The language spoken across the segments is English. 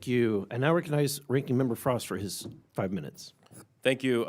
Thank you. And now recognize Ranking Member Frost for his 5 minutes. Thank you,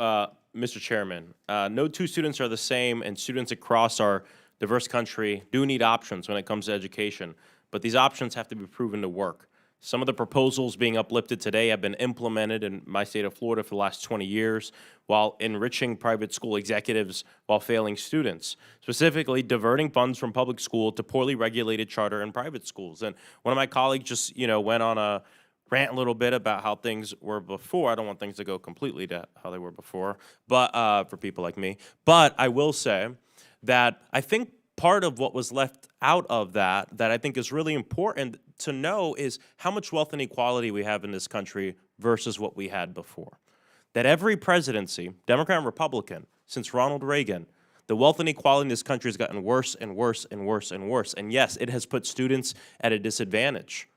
Mr. Chairman. No two students are the same, and students across our diverse country do need options when it comes to education, but these options have to be proven to work. Some of the proposals being uplifted today have been implemented in my state of Florida for the last 20 years while enriching private school executives while failing students, specifically diverting funds from public school to poorly regulated charter and private schools. And one of my colleagues just, went on a rant a little bit about how things were before. I don't want things to go completely to how they were before, but for people like me. But I will say that I think part of what was left out of that I think is really important to know is how much wealth inequality we have in this country versus what we had before. That every presidency, Democrat and Republican, since Ronald Reagan, the wealth inequality in this country has gotten worse and worse and worse and worse. And yes, it has put students at a disadvantage.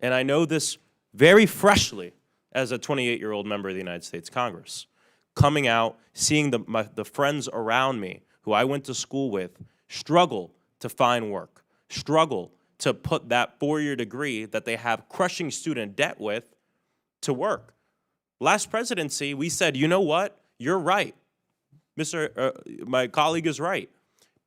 And I know this very freshly as a 28-year-old member of the United States Congress. Coming out, seeing the friends around me who I went to school with struggle to find work, struggle to put that four-year degree that they have crushing student debt with to work. Last presidency, we said, you know what? You're right. My colleague is right.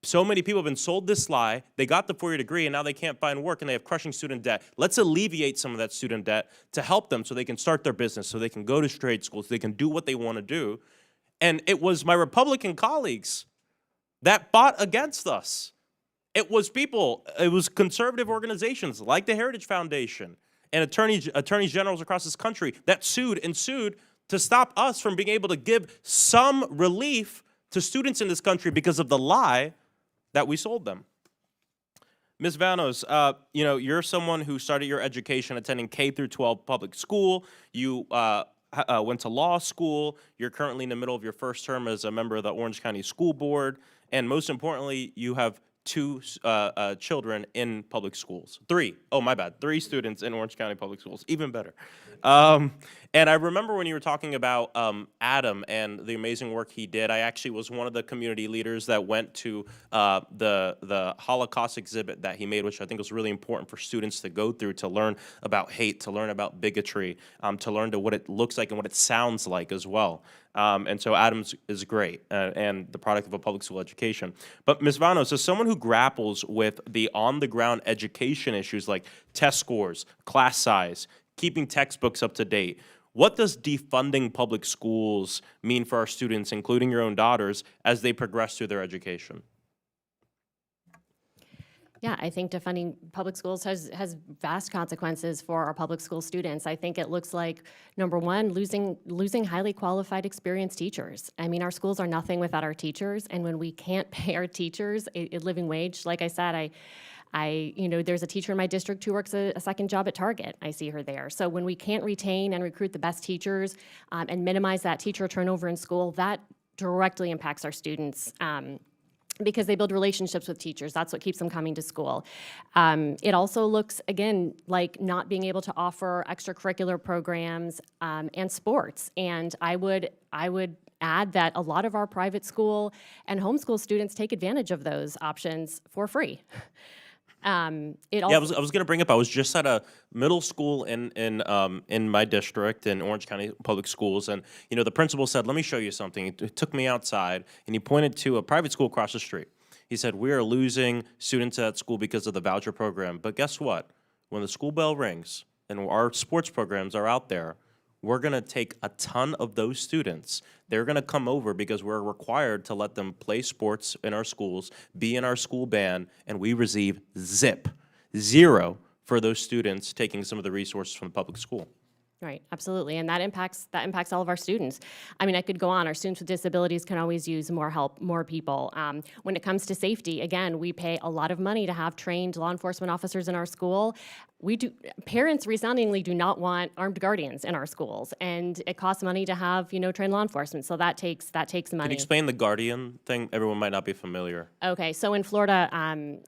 So many people have been sold this lie, they got the four-year degree, and now they can't find work, and they have crushing student debt. Let's alleviate some of that student debt to help them so they can start their business, so they can go to trade schools, so they can do what they want to do. And it was my Republican colleagues that fought against us. It was conservative organizations like the Heritage Foundation and attorneys generals across this country that sued to stop us from being able to give some relief to students in this country because of the lie that we sold them. Ms. Vanos, you're someone who started your education attending K through 12 public school. You went to law school. You're currently in the middle of your first term as a member of the Orange County School Board. And most importantly, you have two children in public schools. Three students in Orange County Public Schools, even better. And I remember when you were talking about Adam and the amazing work he did. I actually was one of the community leaders that went to the Holocaust exhibit that he made, which I think was really important for students to go through, to learn about hate, to learn about bigotry, to learn what it looks like and what it sounds like as well. And so Adams is great and the product of a public school education. But Ms. Vanos, as someone who grapples with the on-the-ground education issues like test scores, class size, keeping textbooks up to date, what does defunding public schools mean for our students, including your own daughters, as they progress through their education? Yeah, I think defunding public schools has vast consequences for our public school students. I think it looks like, number one, losing highly qualified, experienced teachers. I mean, our schools are nothing without our teachers, and when we can't pay our teachers a living wage, like I said, there's a teacher in my district who works a second job at Target. I see her there. So when we can't retain and recruit the best teachers and minimize that teacher turnover in school, that directly impacts our students. Because they build relationships with teachers. That's what keeps them coming to school. It also looks, again, like not being able to offer extracurricular programs and sports. And I would add that a lot of our private school and homeschool students take advantage of those options for free. I was going to bring up, I was just at a middle school in my district in Orange County Public Schools, and the principal said, "Let me show you something." He took me outside and he pointed to a private school across the street. He said, "We are losing students at school because of the voucher program, but guess what? When the school bell rings and our sports programs are out there, we're going to take a ton of those students. They're going to come over because we're required to let them play sports in our schools, be in our school band, and we receive zero for those students taking some of the resources from the public school." Right, absolutely, and that impacts all of our students. I mean, I could go on. Our students with disabilities can always use more help, more people. When it comes to safety, again, we pay a lot of money to have trained law enforcement officers in our school. Parents resoundingly do not want armed guardians in our schools, and it costs money to have, trained law enforcement. So that takes money. Can you explain the guardian thing? Everyone might not be familiar. Okay, so in Florida,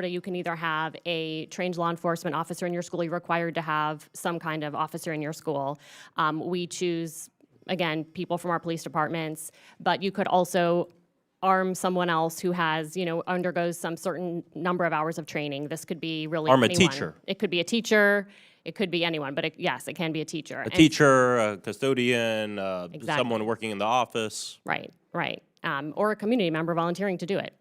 you can either have a trained law enforcement officer in your school. You're required to have some kind of officer in your school. We choose, again, people from our police departments, but you could also arm someone else who has, undergoes some certain number of hours of training. This could be really Arm anyone. a teacher. It could be a teacher. It could be anyone, but yes, it can be a teacher. A teacher, a custodian, Exactly. someone working in the office. Right, right. Or a community member volunteering to do it.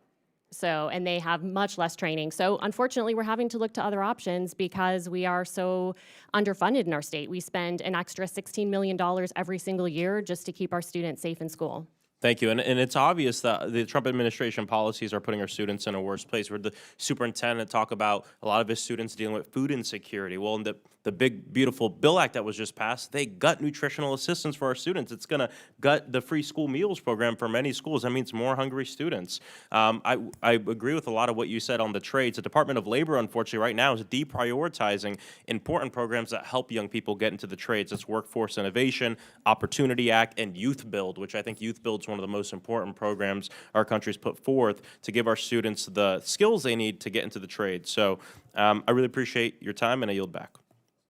So, and they have much less training. So unfortunately, we're having to look to other options because we are so underfunded in our state. We spend an extra $16 million every single year just to keep our students safe in school. Thank you. And it's obvious that the Trump administration policies are putting our students in a worse place. Where the superintendent talk about a lot of his students dealing with food insecurity. Well, in the big, beautiful bill act that was just passed, they gut nutritional assistance for our students. It's going to gut the free school meals program for many schools. That means more hungry students. I agree with a lot of what you said on the trades. The Department of Labor, unfortunately, right now is deprioritizing important programs that help young people get into the trades. It's Workforce Innovation, Opportunity Act, and Youth Build, which I think Youth Build is one of the most important programs our country's put forth to give our students the skills they need to get into the trade. So I really appreciate your time, and I yield back.